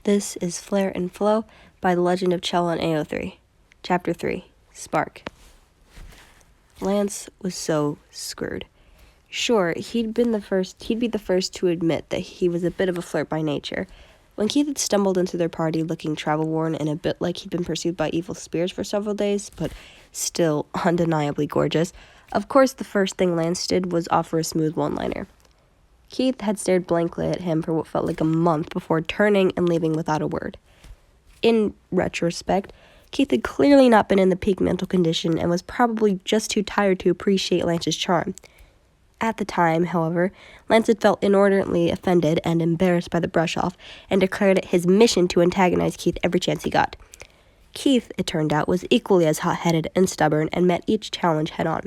This is Flare and Flow by The Legend of Chel on AO3. Chapter 3, Spark. Lance was so screwed. Sure, he'd be the first to admit that he was a bit of a flirt by nature. When Keith had stumbled into their party looking travel-worn and a bit like he'd been pursued by evil spirits for several days, but still undeniably gorgeous, of course the first thing Lance did was offer a smooth one-liner. Keith had stared blankly at him for what felt like a month before turning and leaving without a word. In retrospect, Keith had clearly not been in the peak mental condition and was probably just too tired to appreciate Lance's charm. At the time, however, Lance had felt inordinately offended and embarrassed by the brush-off and declared it his mission to antagonize Keith every chance he got. Keith, it turned out, was equally as hot-headed and stubborn and met each challenge head-on.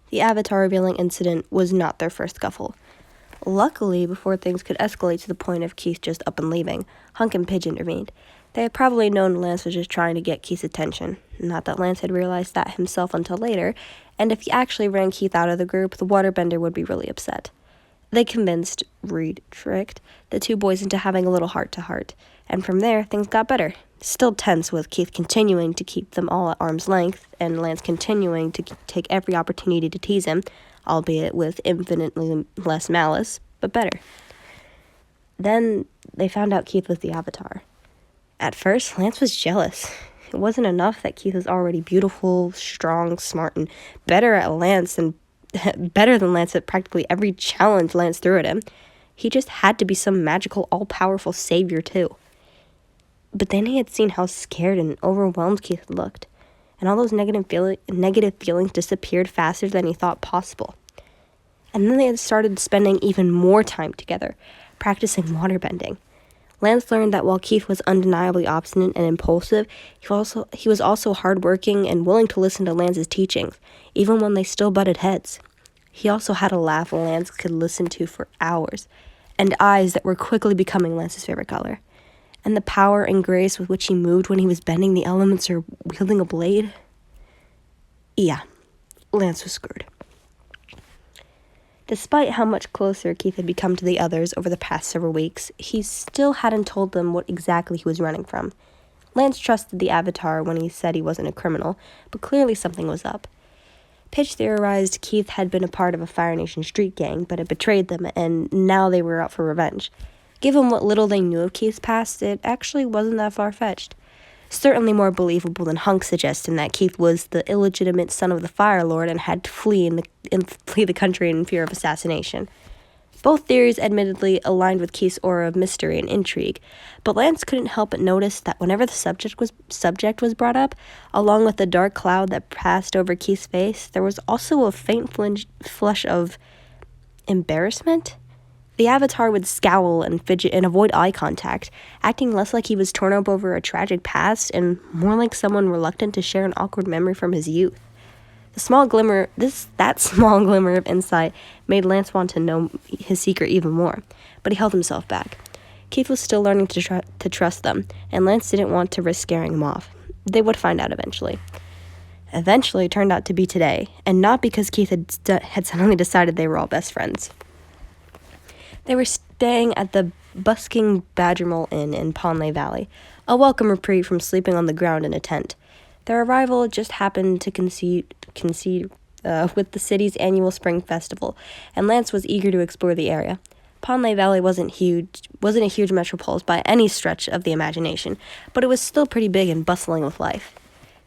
The avatar revealing incident was not their first scuffle. Luckily, before things could escalate to the point of Keith just up and leaving, Hunk and Pidge intervened. They had probably known Lance was just trying to get Keith's attention. Not that Lance had realized that himself until later, and if he actually ran Keith out of the group, the waterbender would be really upset. They convinced, tricked, the two boys into having a little heart-to-heart, and from there, things got better. Still tense, with Keith continuing to keep them all at arm's length, and Lance continuing to take every opportunity to tease him, albeit with infinitely less malice, but better. Then they found out Keith was the avatar. At first, Lance was jealous. It wasn't enough that Keith was already beautiful, strong, smart, and better than Lance at practically every challenge Lance threw at him. He just had to be some magical, all-powerful savior, too. But then he had seen how scared and overwhelmed Keith had looked, and all those negative feelings disappeared faster than he thought possible. And then they had started spending even more time together, practicing waterbending. Lance learned that while Keith was undeniably obstinate and impulsive, he was also hardworking and willing to listen to Lance's teachings, even when they still butted heads. He also had a laugh Lance could listen to for hours, and eyes that were quickly becoming Lance's favorite color. And the power and grace with which he moved when he was bending the elements or wielding a blade. Yeah, Lance was screwed. Despite how much closer Keith had become to the others over the past several weeks, he still hadn't told them what exactly he was running from. Lance trusted the avatar when he said he wasn't a criminal, but clearly something was up. Pidge theorized Keith had been a part of a Fire Nation street gang, but had betrayed them, and now they were out for revenge. Given what little they knew of Keith's past, it actually wasn't that far-fetched. Certainly more believable than Hunk suggesting that Keith was the illegitimate son of the Fire Lord and had to flee the country in fear of assassination. Both theories admittedly aligned with Keith's aura of mystery and intrigue, but Lance couldn't help but notice that whenever the subject was brought up, along with the dark cloud that passed over Keith's face, there was also a faint flush of embarrassment. The avatar would scowl and fidget and avoid eye contact, acting less like he was torn up over a tragic past and more like someone reluctant to share an awkward memory from his youth. That small glimmer of insight made Lance want to know his secret even more, but he held himself back. Keith was still learning to trust them, and Lance didn't want to risk scaring him off. They would find out eventually. Eventually turned out to be today, and not because Keith had suddenly decided they were all best friends. They were staying at the busking Badgermole Inn in Ponley Valley, a welcome reprieve from sleeping on the ground in a tent. Their arrival just happened to coincide with the city's annual spring festival, and Lance was eager to explore the area. Ponley Valley wasn't a huge metropolis by any stretch of the imagination, but it was still pretty big and bustling with life.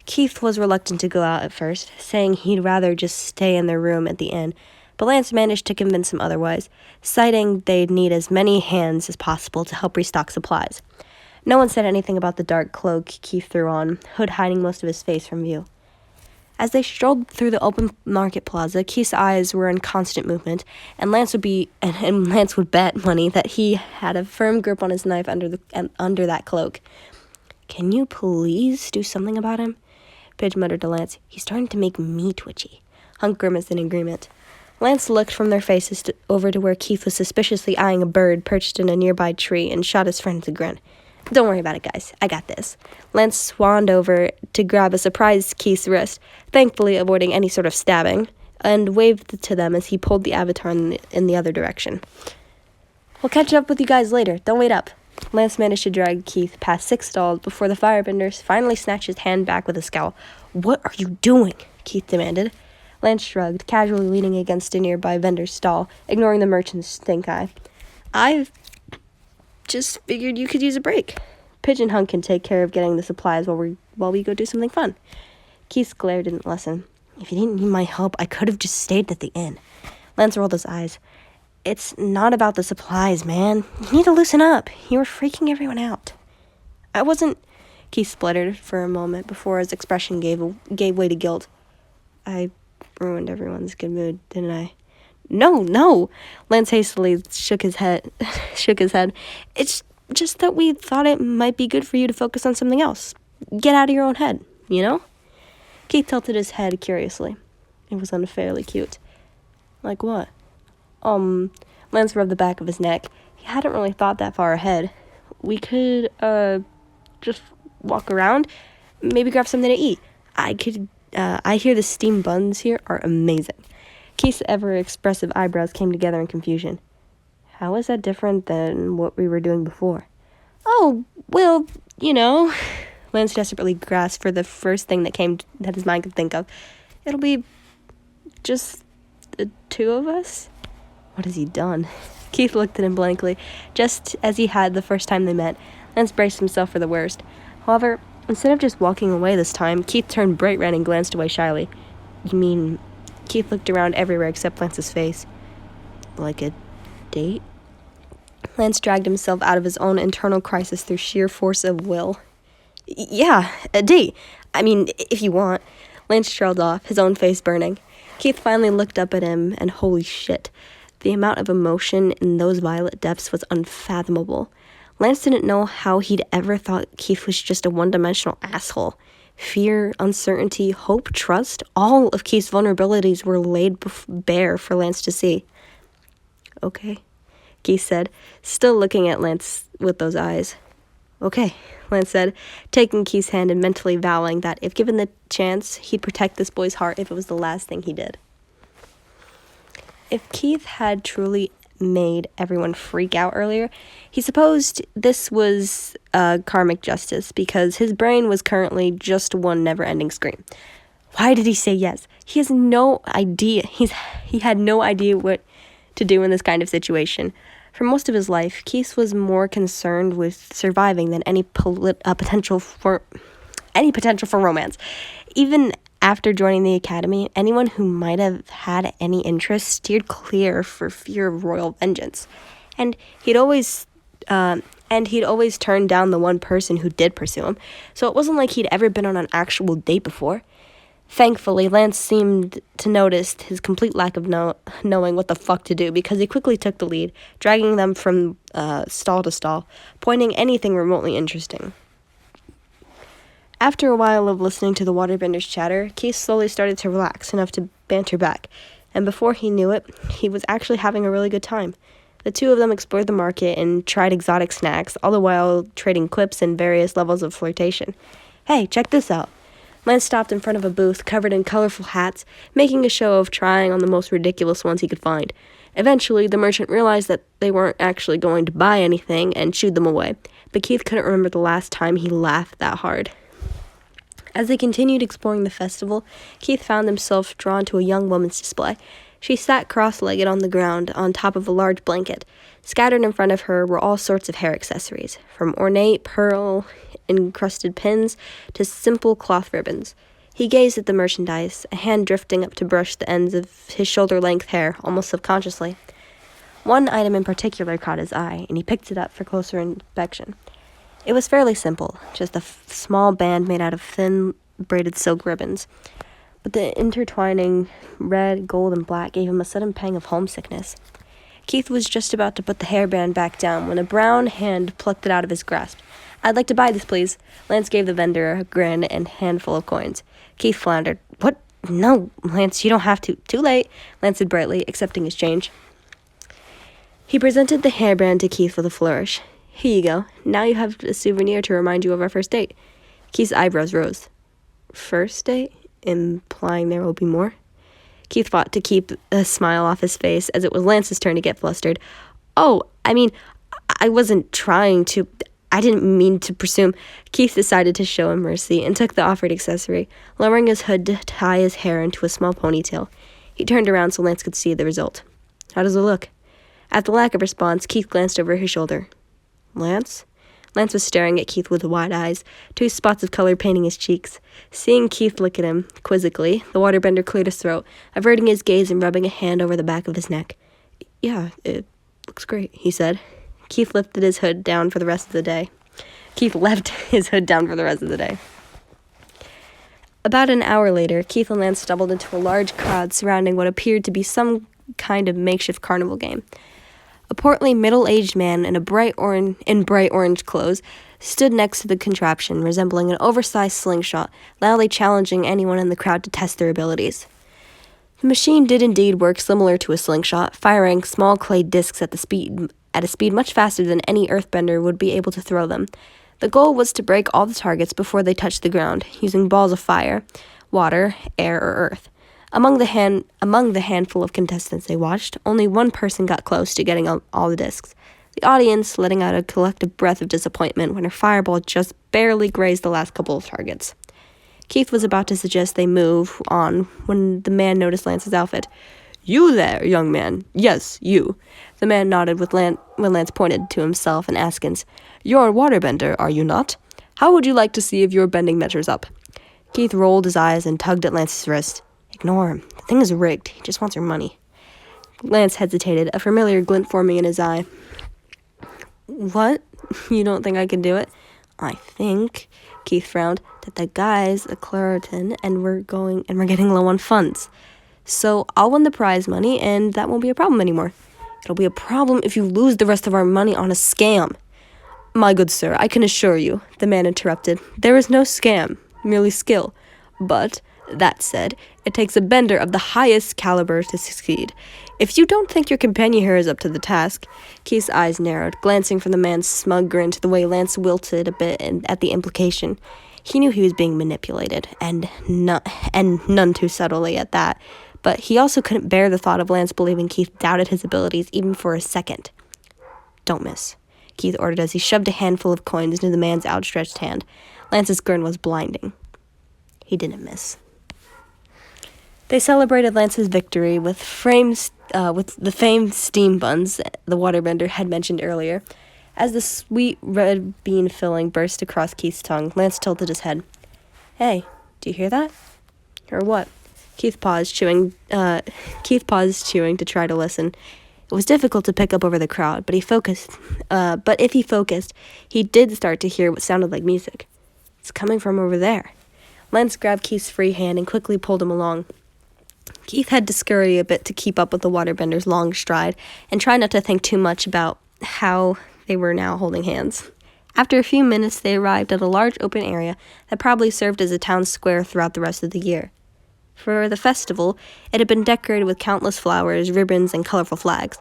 Keith was reluctant to go out at first, saying he'd rather just stay in their room at the inn, but Lance managed to convince him otherwise, citing they'd need as many hands as possible to help restock supplies. No one said anything about the dark cloak Keith threw on, hood hiding most of his face from view. As they strolled through the open market plaza, Keith's eyes were in constant movement, and Lance would bet money that he had a firm grip on his knife under that cloak. "Can you please do something about him?" Pidge muttered to Lance. "He's starting to make me twitchy." Hunk grimaced in agreement. Lance looked from their faces over to where Keith was suspiciously eyeing a bird perched in a nearby tree and shot his friend a grin. "Don't worry about it, guys. I got this." Lance swanned over to grab a surprised Keith's wrist, thankfully avoiding any sort of stabbing, and waved to them as he pulled the avatar in the other direction. "We'll catch up with you guys later. Don't wait up." Lance managed to drag Keith past 6 stalls before the firebender finally snatched his hand back with a scowl. "What are you doing?" Keith demanded. Lance shrugged, casually leaning against a nearby vendor's stall, ignoring the merchant's stink eye. "I just figured you could use a break. Pigeon Hunt can take care of getting the supplies while we go do something fun." Keith's glare didn't lessen. "If you didn't need my help, I could have just stayed at the inn." Lance rolled his eyes. "It's not about the supplies, man. You need to loosen up. You were freaking everyone out." "I wasn't..." Keith spluttered for a moment before his expression gave way to guilt. "I ruined everyone's good mood, didn't I?" No. Lance hastily shook his head. "It's just that we thought it might be good for you to focus on something else. Get out of your own head, you know?" Keith tilted his head curiously. It was unfairly cute. "Like what?" Lance rubbed the back of his neck. He hadn't really thought that far ahead. "We could, just walk around, maybe grab something to eat. I hear the steamed buns here are amazing." Keith's ever-expressive eyebrows came together in confusion. "How is that different than what we were doing before?" "Oh, well, you know..." Lance desperately grasped for the first thing that his mind could think of. "It'll be just the two of us." What has he done? Keith looked at him blankly, just as he had the first time they met. Lance braced himself for the worst. However, instead of just walking away this time, Keith turned bright red and glanced away shyly. "You mean..." Keith looked around everywhere except Lance's face. "Like a date?" Lance dragged himself out of his own internal crisis through sheer force of will. "Yeah, a date. I mean, if you want." Lance trailed off, his own face burning. Keith finally looked up at him, and holy shit. The amount of emotion in those violet depths was unfathomable. Lance didn't know how he'd ever thought Keith was just a one-dimensional asshole. Fear, uncertainty, hope, trust, all of Keith's vulnerabilities were laid bare for Lance to see. "Okay," Keith said, still looking at Lance with those eyes. "Okay," Lance said, taking Keith's hand and mentally vowing that if given the chance, he'd protect this boy's heart if it was the last thing he did. If Keith had truly made everyone freak out earlier, he supposed this was karmic justice because his brain was currently just one never-ending scream. Why did he say yes? He has no idea. He had no idea what to do in this kind of situation. For most of his life, Keith was more concerned with surviving than any potential for romance. Even after joining the academy, anyone who might have had any interest steered clear for fear of royal vengeance. And he'd always turned down the one person who did pursue him, so it wasn't like he'd ever been on an actual date before. Thankfully, Lance seemed to notice his complete lack of knowing what the fuck to do because he quickly took the lead, dragging them from stall to stall, pointing anything remotely interesting. After a while of listening to the waterbender's chatter, Keith slowly started to relax enough to banter back, and before he knew it, he was actually having a really good time. The two of them explored the market and tried exotic snacks, all the while trading quips and various levels of flirtation. "Hey, check this out." Lance stopped in front of a booth covered in colorful hats, making a show of trying on the most ridiculous ones he could find. Eventually, the merchant realized that they weren't actually going to buy anything and shooed them away, but Keith couldn't remember the last time he laughed that hard. As they continued exploring the festival, Keith found himself drawn to a young woman's display. She sat cross-legged on the ground on top of a large blanket. Scattered in front of her were all sorts of hair accessories, from ornate pearl-encrusted pins to simple cloth ribbons. He gazed at the merchandise, a hand drifting up to brush the ends of his shoulder-length hair, almost subconsciously. One item in particular caught his eye, and he picked it up for closer inspection. It was fairly simple, just a small band made out of thin, braided silk ribbons. But the intertwining red, gold, and black gave him a sudden pang of homesickness. Keith was just about to put the hairband back down when a brown hand plucked it out of his grasp. "I'd like to buy this, please." Lance gave the vendor a grin and handful of coins. Keith floundered. "What? No, Lance, you don't have to." "Too late," Lance said brightly, accepting his change. He presented the hairband to Keith with a flourish. "Here you go. Now you have a souvenir to remind you of our first date." Keith's eyebrows rose. "First date? Implying there will be more?" Keith fought to keep a smile off his face as it was Lance's turn to get flustered. "Oh, I mean, I wasn't trying to. I didn't mean to presume. Keith decided to show him mercy and took the offered accessory, lowering his hood to tie his hair into a small ponytail. He turned around so Lance could see the result. How does it look? At the lack of response, Keith glanced over his shoulder. Lance? Lance was staring at Keith with wide eyes, 2 spots of color painting his cheeks. Seeing Keith look at him quizzically, the waterbender cleared his throat, averting his gaze and rubbing a hand over the back of his neck. Yeah, it looks great, he said. Keith lifted his hood down for the rest of the day. About an hour later, Keith and Lance stumbled into a large crowd surrounding what appeared to be some kind of makeshift carnival game. A portly, middle-aged man in bright orange clothes stood next to the contraption, resembling an oversized slingshot, loudly challenging anyone in the crowd to test their abilities. The machine did indeed work similar to a slingshot, firing small clay discs at a speed much faster than any earthbender would be able to throw them. The goal was to break all the targets before they touched the ground, using balls of fire, water, air, or earth. Among the handful of contestants they watched, only one person got close to getting all the discs. The audience letting out a collective breath of disappointment when her fireball just barely grazed the last couple of targets. Keith was about to suggest they move on when the man noticed Lance's outfit. You there, young man. Yes, you. The man nodded when Lance pointed to himself and Askins. You're a waterbender, are you not? How would you like to see if your bending measures up? Keith rolled his eyes and tugged at Lance's wrist. Ignore him. The thing is rigged. He just wants your money. Lance hesitated, a familiar glint forming in his eye. What? You don't think I can do it? I think, Keith frowned, that the guy's a Claritin and we're getting low on funds. So I'll win the prize money and that won't be a problem anymore. It'll be a problem if you lose the rest of our money on a scam. My good sir, I can assure you, the man interrupted, there is no scam, merely skill. But, that said, it takes a bender of the highest caliber to succeed. If you don't think your companion here is up to the task, Keith's eyes narrowed, glancing from the man's smug grin to the way Lance wilted a bit at the implication. He knew he was being manipulated, and none too subtly at that, but he also couldn't bear the thought of Lance believing Keith doubted his abilities even for a second. Don't miss, Keith ordered as he shoved a handful of coins into the man's outstretched hand. Lance's grin was blinding. He didn't miss. They celebrated Lance's victory with the famed steam buns the waterbender had mentioned earlier. As the sweet red bean filling burst across Keith's tongue, Lance tilted his head. Hey, do you hear that? Or what? Keith paused, chewing to try to listen. It was difficult to pick up over the crowd, but if he focused, he did start to hear what sounded like music. It's coming from over there. Lance grabbed Keith's free hand and quickly pulled him along. Keith had to scurry a bit to keep up with the waterbender's long stride and try not to think too much about how they were now holding hands. After a few minutes, they arrived at a large open area that probably served as a town square throughout the rest of the year. For the festival, it had been decorated with countless flowers, ribbons, and colorful flags.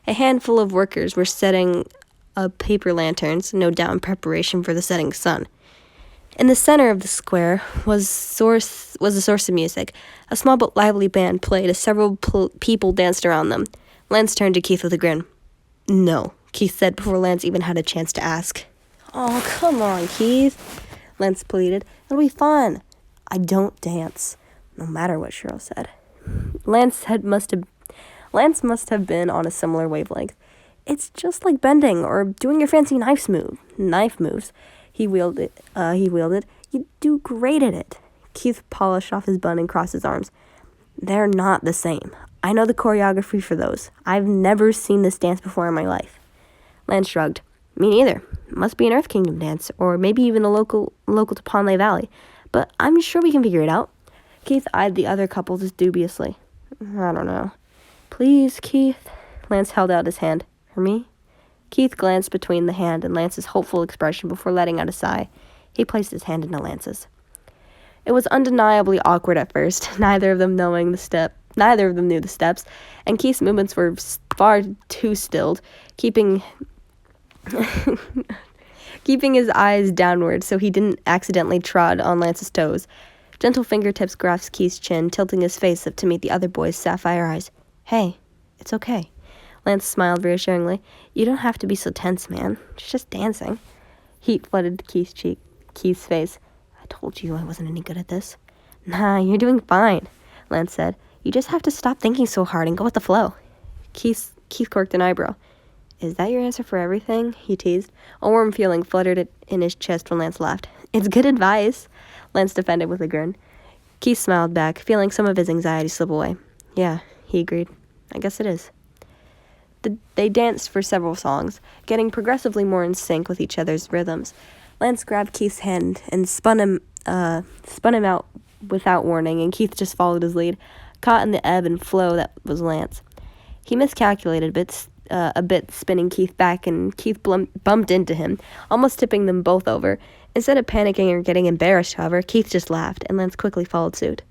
A handful of workers were setting up paper lanterns, no doubt in preparation for the setting sun. In the center of the square was a source of music. A small but lively band played as several people danced around them. Lance turned to Keith with a grin. No, Keith said before Lance even had a chance to ask. Oh, come on, Keith, Lance pleaded. It'll be fun. I don't dance, no matter what Cheryl said. Lance must have been on a similar wavelength. It's just like bending or doing your fancy knife moves. He wielded. You do great at it. Keith polished off his bun and crossed his arms. They're not the same. I know the choreography for those. I've never seen this dance before in my life. Lance shrugged. Me neither. It must be an Earth Kingdom dance, or maybe even a local to Ponley Valley. But I'm sure we can figure it out. Keith eyed the other couples dubiously. I don't know. Please, Keith. Lance held out his hand. For me? Keith glanced between the hand and Lance's hopeful expression before letting out a sigh. He placed his hand into Lance's. It was undeniably awkward at first, neither of them knew the steps, and Keith's movements were far too stilled, keeping his eyes downward so he didn't accidentally trod on Lance's toes. Gentle fingertips grasped Keith's chin, tilting his face up to meet the other boy's sapphire eyes. Hey, it's okay. Lance smiled reassuringly. You don't have to be so tense, man. She's just dancing. Heat flooded to Keith's face. I told you I wasn't any good at this. Nah, you're doing fine, Lance said. You just have to stop thinking so hard and go with the flow. Keith quirked an eyebrow. Is that your answer for everything? He teased. A warm feeling fluttered in his chest when Lance laughed. It's good advice, Lance defended with a grin. Keith smiled back, feeling some of his anxiety slip away. Yeah, he agreed. I guess it is. They danced for several songs, getting progressively more in sync with each other's rhythms. Lance grabbed Keith's hand and spun him out without warning, and Keith just followed his lead, caught in the ebb and flow that was Lance. He miscalculated a bit, spinning Keith back, and Keith bumped into him, almost tipping them both over. Instead of panicking or getting embarrassed, however, Keith just laughed, and Lance quickly followed suit.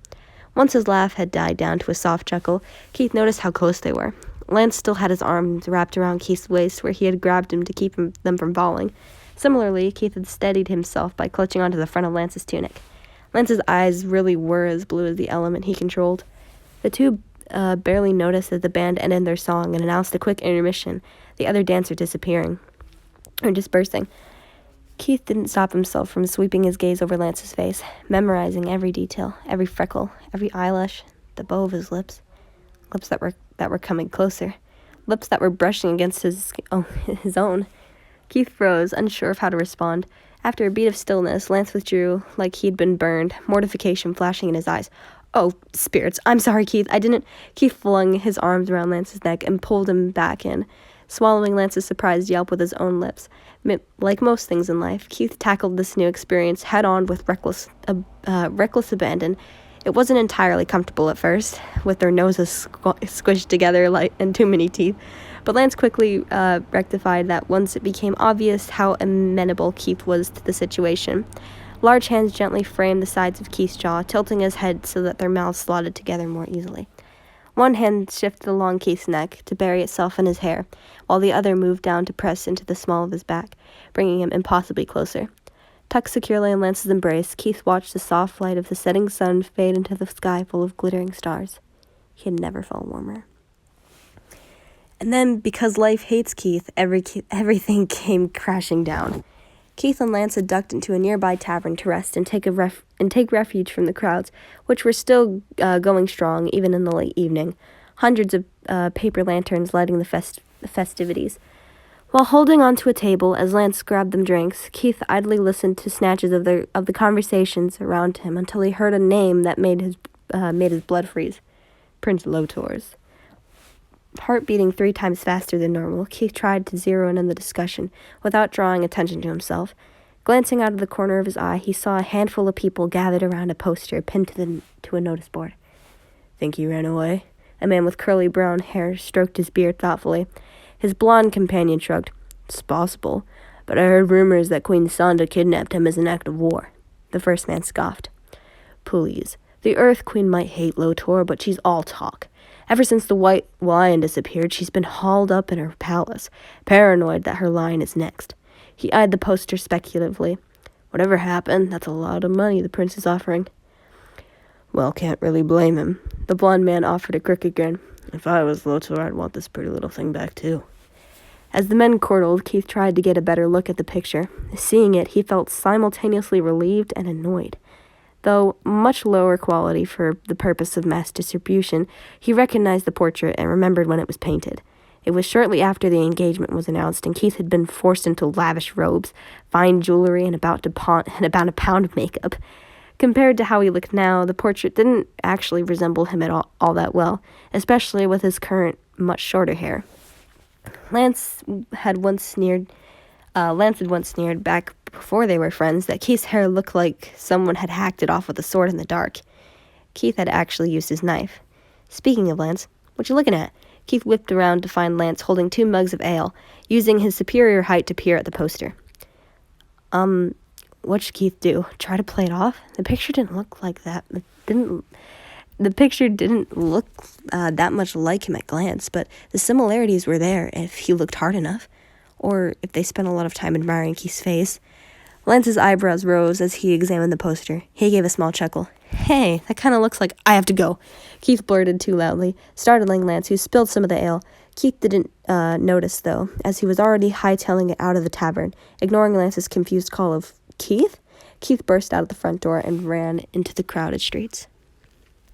Once his laugh had died down to a soft chuckle, Keith noticed how close they were. Lance still had his arms wrapped around Keith's waist where he had grabbed him to keep them from falling. Similarly, Keith had steadied himself by clutching onto the front of Lance's tunic. Lance's eyes really were as blue as the element he controlled. The two barely noticed that the band ended their song and announced a quick intermission, the other dancer disappearing, or dispersing. Keith didn't stop himself from sweeping his gaze over Lance's face, memorizing every detail, every freckle, every eyelash, the bow of his lips that were coming closer, lips that were brushing against his own. Keith froze, unsure of how to respond. After a beat of stillness, Lance withdrew like he'd been burned, mortification flashing in his eyes. Oh, spirits, I'm sorry, Keith, I didn't... Keith flung his arms around Lance's neck and pulled him back in, swallowing Lance's surprised yelp with his own lips. Like most things in life, Keith tackled this new experience head-on with reckless abandon. It wasn't entirely comfortable at first, with their noses squished together and too many teeth, but Lance quickly rectified that once it became obvious how amenable Keith was to the situation. Large hands gently framed the sides of Keith's jaw, tilting his head so that their mouths slotted together more easily. One hand shifted along Keith's neck to bury itself in his hair, while the other moved down to press into the small of his back, bringing him impossibly closer. Tucked securely in Lance's embrace, Keith watched the soft light of the setting sun fade into the sky full of glittering stars. He had never felt warmer. And then, because life hates Keith, everything came crashing down. Keith and Lance had ducked into a nearby tavern to rest and take refuge from the crowds, which were still going strong even in the late evening. Hundreds of paper lanterns lighting the festivities. While holding onto a table as Lance grabbed them drinks, Keith idly listened to snatches of the conversations around him until he heard a name that made his blood freeze. Prince Lotor's. Heart beating 3 times faster than normal, Keith tried to zero in on the discussion without drawing attention to himself. Glancing out of the corner of his eye, he saw a handful of people gathered around a poster pinned to a notice board. Think he ran away? A man with curly brown hair stroked his beard thoughtfully. His blonde companion shrugged. It's possible, but I heard rumors that Queen Sonda kidnapped him as an act of war. The first man scoffed. Please, the Earth Queen might hate Lotor, but she's all talk. Ever since the White Lion disappeared, she's been hauled up in her palace, paranoid that her lion is next. He eyed the poster speculatively. Whatever happened, that's a lot of money the prince is offering. Well, can't really blame him. The blond man offered a crooked grin. If I was Lotor, I'd want this pretty little thing back, too. As the men chortled, Keith tried to get a better look at the picture. Seeing it, he felt simultaneously relieved and annoyed. Though much lower quality for the purpose of mass distribution, he recognized the portrait and remembered when it was painted. It was shortly after the engagement was announced, and Keith had been forced into lavish robes, fine jewelry, and about a pound of makeup. Compared to how he looked now, the portrait didn't actually resemble him at all that well, especially with his current, much shorter hair. Lance had once sneered back before they were friends that Keith's hair looked like someone had hacked it off with a sword in the dark. Keith had actually used his knife. Speaking of Lance, what you looking at? Keith whipped around to find Lance holding 2 mugs of ale, using his superior height to peer at the poster. What should Keith do? Try to play it off? The picture didn't look like that. The picture didn't look that much like him at glance, but the similarities were there if he looked hard enough, or if they spent a lot of time admiring Keith's face. Lance's eyebrows rose as he examined the poster. He gave a small chuckle. Hey, that kind of looks like I have to go, Keith blurted too loudly, startling Lance, who spilled some of the ale. Keith didn't notice, though, as he was already hightailing it out of the tavern. Ignoring Lance's confused call of, "Keith?" Keith burst out of the front door and ran into the crowded streets.